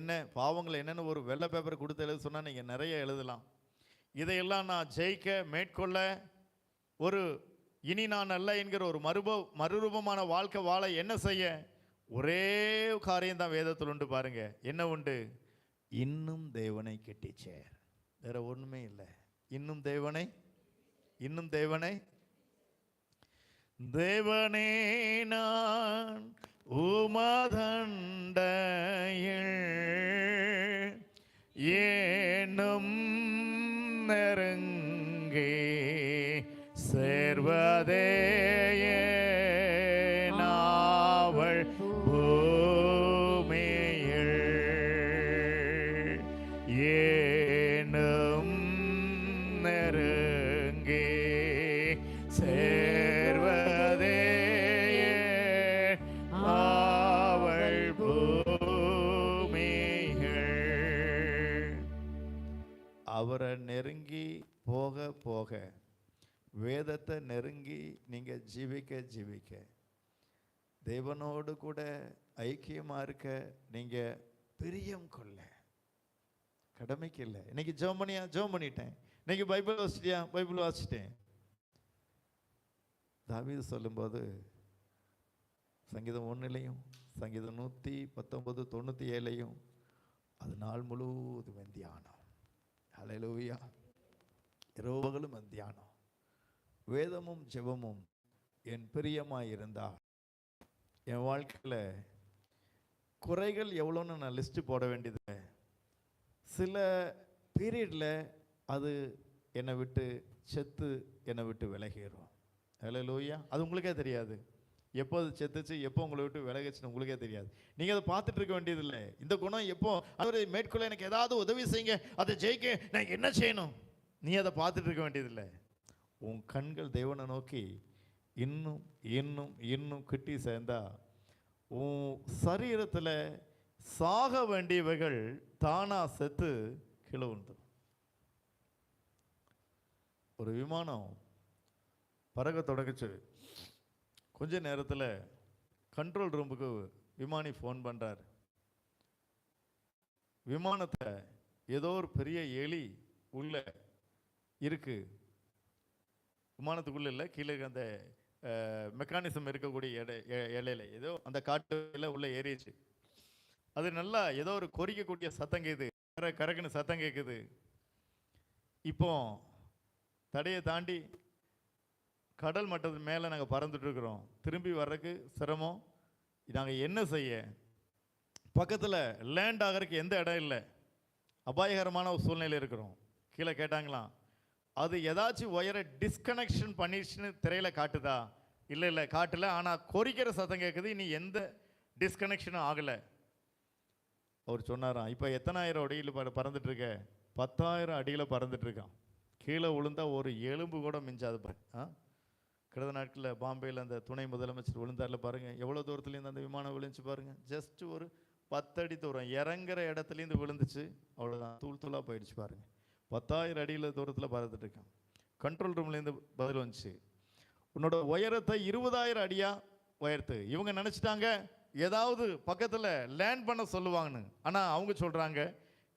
என்ன, பாவங்கள் என்னென்னு ஒரு வெள்ளை பேப்பர் கொடுத்து எழுத சொன்னால் நீங்கள் நிறைய எழுதலாம். இதையெல்லாம் நான் ஜெயிக்க, மேற்கொள்ள, ஒரு இனி நான் அல்ல என்கிற ஒரு மறுரூபமான வாழ்க்கை வாழ என்ன செய்ய? ஒரே காரியம் தான் வேதத்தில் உண்டு பாருங்க. என்ன உண்டு? இன்னும் தேவனை கெட்டிச்சேர். வேற ஒண்ணுமே இல்லை. இன்னும் தேவனை, இன்னும் தேவனை. தேவனே நான் உமதண்டையில் ஏனும் நெருங்கி சேர்வதே நாவல் பூமியில் ஏனும் நெருங்கி சேர்வதே அவள் பூமிகள். அவரை நெருங்கி போக போக, வேதத்தை நெருங்கி நீங்க ஜீவிக்க ஜீவிக்க, தேவனோடு கூட ஐக்கியமா இருக்க நீங்க பிரியம் கொள்ள, கடமைக்கு இல்லை. இன்னைக்கு ஜெபம் பண்ணியா? ஜெபம் பண்ணிட்டேன். இன்னைக்கு பைபிள் வாசிட்டியா? பைபிள் வாசிட்டேன். தாவீது சொல்லும்போது சங்கீதம் 1 சங்கீதம் 119 97 அது நாள் முழுவதும் தியானம். ஹல்லேலூயா. இரவுகளும் தியானம். வேதமும் ஜெபமும் என் பிரியமாய் இருந்தால் என் வாழ்க்கையில் குறைகள் எவ்வளோன்னு நான் லிஸ்ட்டு போட வேண்டியது. சில பீரியடில் அது என்னை விட்டு செத்து என்னை விட்டு விலகிடும். ஹல்லேலூயா. அது உங்களுக்கே தெரியாது. எப்போ அது செத்துச்சு, எப்போ உங்களை விட்டு விலகிச்சுன்னு உங்களுக்கே தெரியாது. நீங்கள் அதை பார்த்துட்டு இருக்க வேண்டியதில்லை. இந்த குணம் எப்போ அவரை மேற்கொள்ள எனக்கு ஏதாவது உதவி செய்யுங்க, அதை ஜெயிக்க நான் என்ன செய்யணும், நீ அதை பார்த்துட்டு இருக்க வேண்டியதில்லை. உன் கண்கள் தேவனை நோக்கி இன்னும் இன்னும் இன்னும் கிட்டி சேர்ந்தா உன் சரீரத்தில் சாக வேண்டியவைகள் தானா செத்து கீழே வந்துடும். ஒரு விமானம் பறக்க தொடங்குச்சு. கொஞ்ச நேரத்தில் கண்ட்ரோல் ரூமுக்கு விமானி ஃபோன் பண்ணுறார். விமானத்தை ஏதோ ஒரு பெரிய எலி உள்ள இருக்கு. விமானத்துக்குள்ள இல்லை, கீழே அந்த மெக்கானிசம் இருக்கக்கூடிய இலையில ஏதோ அந்த காட்டுல உள்ள ஏறிச்சு. அது நல்லா ஏதோ ஒரு கொறிக்கக்கூடிய சத்தம் கேட்குது, கரக்குன்னு சத்தம் கேட்குது. இப்போ தடையை தாண்டி கடல் மட்டத்து மேலே நாங்கள் பறந்துட்டு இருக்கிறோம். திரும்பி வர்றதுக்கு சிரமம். நாங்கள் என்ன செய்ய? பக்கத்தில் லேண்ட் ஆகிறதுக்கு எந்த இடம் இல்லை, அபாயகரமான ஒரு சூழ்நிலை இருக்கிறோம். கீழே கேட்டாங்களாம், அது ஏதாச்சும் ஒயரை டிஸ்கனெக்ஷன் பண்ணிடுச்சுன்னு திரையில் காட்டுதா? இல்லை இல்லை காட்டல, ஆனால் கொறிக்கிற சத்தம் கேட்குது, இனி எந்த டிஸ்கனெக்ஷனும் ஆகலை. அவர் சொன்னாராம், இப்போ எத்தனாயிரம் அடியில் பறந்துட்டு இருக்க? 10,000 அடியில் பறந்துட்டு இருக்கான். கீழே விழுந்தா ஒரு எலும்பு கூட மிஞ்சாது பாரு. கடந்த நாட்களில் பாம்பேயில் அந்த துணை முதலமைச்சர் விழுந்தாரில் பாருங்கள், எவ்வளோ தூரத்துலேருந்து அந்த விமானம் விழுந்துச்சு பாருங்கள். ஜஸ்ட் ஒரு 10 அடி தூரம், இறங்குற இடத்துலேருந்து விழுந்துச்சு, அவ்வளோதான், தூள் தூளாக போயிடுச்சு பாருங்கள். 10,000 அடியில் தூரத்தில் பறந்துட்டு இருக்கான். கண்ட்ரோல் ரூம்லேருந்து பதில் வந்துச்சு, உன்னோட உயரத்தை 20,000 அடியாக உயர்த்து. இவங்க நினச்சிட்டாங்க ஏதாவது பக்கத்தில் லேண்ட் பண்ண சொல்லுவாங்கன்னு. ஆனால் அவங்க சொல்கிறாங்க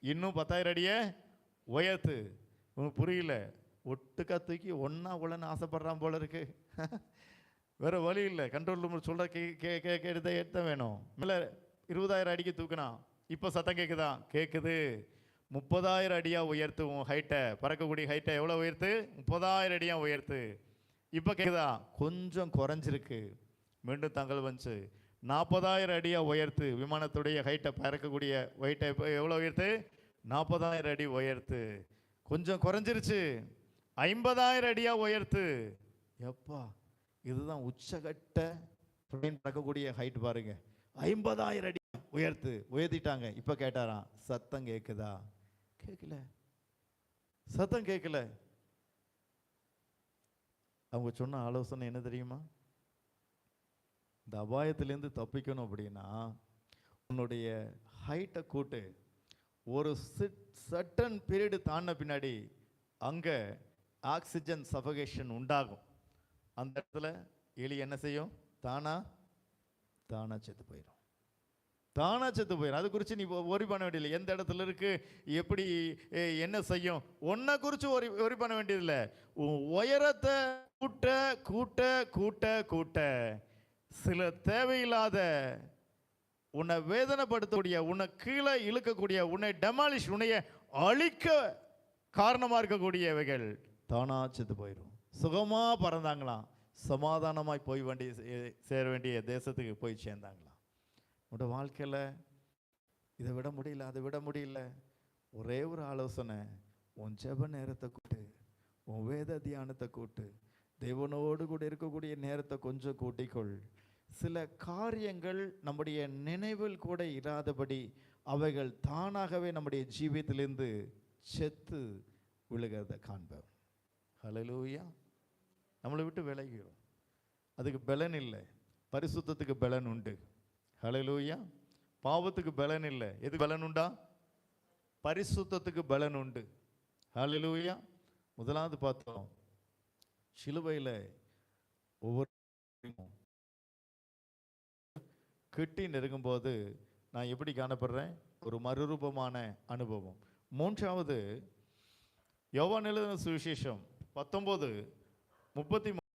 இன்னும் 10,000 அடியை உயர்த்து. உனக்கு புரியல, ஒட்டுக்கா தூக்கி ஒன்றா உள்ளன்னு ஆசைப்படுறான் போல இருக்கு. வேறு வழி இல்லை, கண்ட்ரோல் ரூம் சொல்கிற எடுத்த வேணும். மேலே 20,000 அடிக்கு தூக்குனா இப்போ சத்தம் கேட்குதா? கேட்குது. 30,000 அடியாக உயர்த்து உன் ஹைட்டை, பறக்கக்கூடிய ஹைட்டை எவ்வளோ உயர்த்து? 30,000 அடியாக உயர்த்து. இப்போ கேட்குதா? கொஞ்சம் குறைஞ்சிருக்கு. மீண்டும் தங்கல் வந்துச்சு, 40,000 அடியாக உயர்த்து. விமானத்துடைய ஹைட்டை, பறக்கக்கூடிய ஹைட்டை எவ்வளோ உயர்த்து? 40,000 அடி உயர்த்து. கொஞ்சம் குறைஞ்சிருச்சு, 50,000 அடியாக உயர்த்து. எப்பா, இதுதான் உச்சகட்ட பறக்கக்கூடிய ஹைட் பாருங்க. 50,000 அடி உயர்த்து. உயர்த்திட்டாங்க. இப்போ கேட்டாராம், சத்தம் கேட்குதா? கேட்கல, சத்தம் கேட்கல. அவங்க சொன்ன ஆலோசனை என்ன தெரியுமா? இந்த அபாயத்திலேருந்து தப்பிக்கணும் அப்படின்னா உன்னுடைய ஹைட்டை கூட்டு. ஒரு சர்டன் பீரியடு தாண்டின பின்னாடி அங்கே ஆக்சிஜன் சஃபகேஷன் உண்டாகும். அந்த இடத்துல எலி என்ன செய்யும்? தானா செத்து போயிடும். தானா செத்து போயிடும். அது குறித்து நீ ஒரி பண்ண வேண்டியதில்லை. எந்த இடத்துல இருக்கு, எப்படி என்ன செய்யும், ஒன்றை குறித்து ஒரி பண்ண வேண்டியதில்லை. உன் உயரத்தை கூட்ட கூட்ட கூட்ட கூட்ட சில தேவையில்லாத உன்னை வேதனைப்படுத்தக்கூடிய, உன்னை கீழே இழுக்கக்கூடிய, உன்னை டெமாலிஷ், உன்னைய அழிக்க காரணமாக இருக்கக்கூடியவைகள் தானா செத்து போயிடும். சுகமாக பறந்தாங்களாம், சமாதானமாய் போய் சேர வேண்டிய தேசத்துக்கு போய் சேர்ந்தாங்களாம். உன்னோட வாழ்க்கையில் இதை விட முடியல, அதை விட முடியல, ஒரே ஒரு ஆலோசனை, உன் ஜெப நேரத்தை கூட்டு, உன் வேத தியானத்தை கூட்டு, தேவனோடு கூட இருக்கக்கூடிய நேரத்தை கொஞ்சம் கூட்டிக்கொள். சில காரியங்கள் நம்முடைய நினைவில் கூட இராதபடி அவைகள் தானாகவே நம்முடைய ஜீவியத்திலிருந்து செத்து விழுகிறத காண்போம். ஹல்லேலூயா. நம்மளை விட்டு விலகிறோம். அதுக்கு பலன் இல்லை. பரிசுத்தத்துக்கு பலன் உண்டு. ஹல்லேலூயா. பாவத்துக்கு பலன் இல்லை. எது பலன் உண்டா? பரிசுத்தத்துக்கு பலன் உண்டு. ஹல்லேலூயா. முதலாவது பார்த்தோம், சிலுவையில் ஒவ்வொரு கெட்டி நெருங்கும்போது நான் எப்படி காணப்படுறேன், ஒரு மறுரூபமான அனுபவம். மூன்றாவது, யோவான் எழுதின சுவிசேஷம் 19:33